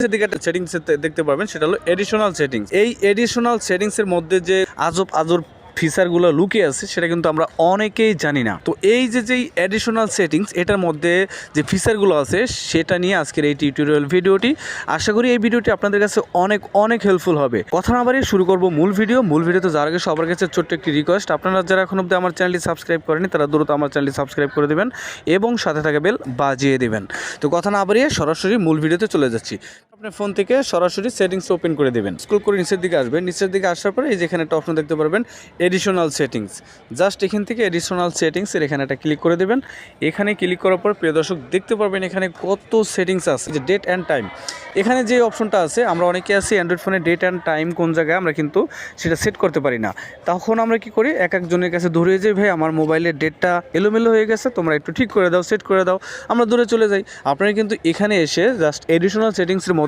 দিকে একটা সেটিংস দেখতে পারবেন, সেটা হলো এডিশনাল সেটিংস। এই এডিশনাল সেটিংসের মধ্যে যে আজব আজব ফিচারগুলো লুকিয়ে আছে সেটা কিন্তু আমরা অনেকেই জানি না। তো এই যেই এডিশনাল সেটিংস, এটার মধ্যে যে ফিচারগুলো আছে সেটা নিয়ে আজকের এই টিউটোরিয়াল ভিডিওটি। আশা করি এই ভিডিওটি আপনাদের কাছে অনেক অনেক হেল্পফুল হবে। কথা না বাড়িয়ে শুরু করব মূল ভিডিওতে যাওয়ার আগে সবার কাছে ছোট্ট একটি রিকোয়েস্ট, আপনারা যারা এখন অবধি আমার চ্যানেলটি সাবস্ক্রাইব করেনি তারা দ্রুত আমার চ্যানেলটি সাবস্ক্রাইব করে দেবেন এবং সাথে থাকা বেল বাজিয়ে দেবেন। তো কথা না বাড়িয়ে সরাসরি মূল ভিডিওতে চলে যাচ্ছি। আপনার ফোন থেকে সরাসরি সেটিংস ওপেন করে দেবেন, স্ক্রল করে নিচের দিকে আসবেন। নিচের দিকে আসার পরে এই যেখানে একটা অপশন দেখতে পারবেন এডিশনাল সেটিংস। জাস্ট এখান থেকে এডিশনাল সেটিংসের এখানে একটা ক্লিক করে দেবেন। এখানে ক্লিক করার পর প্রিয় দর্শক দেখতে পারবেন এখানে কত সেটিংস আছে। যে ডেট অ্যান্ড টাইম, এখানে যে অপশনটা আছে, আমরা অনেকে আছি অ্যান্ড্রয়েড ফোনে ডেট অ্যান্ড টাইম কোন জায়গায় আমরা কিন্তু সেটা সেট করতে পারি না। তখন আমরা কি করি, এক একজনের কাছে ধরে যাই, ভাই আমার মোবাইলের ডেটটা এলোমেলো হয়ে গেছে, তোমরা একটু ঠিক করে দাও, সেট করে দাও। আমরা দূরে চলে যাই। আপনারা কিন্তু এখানে এসে জাস্ট এডিশনাল সেটিংসের মধ্যে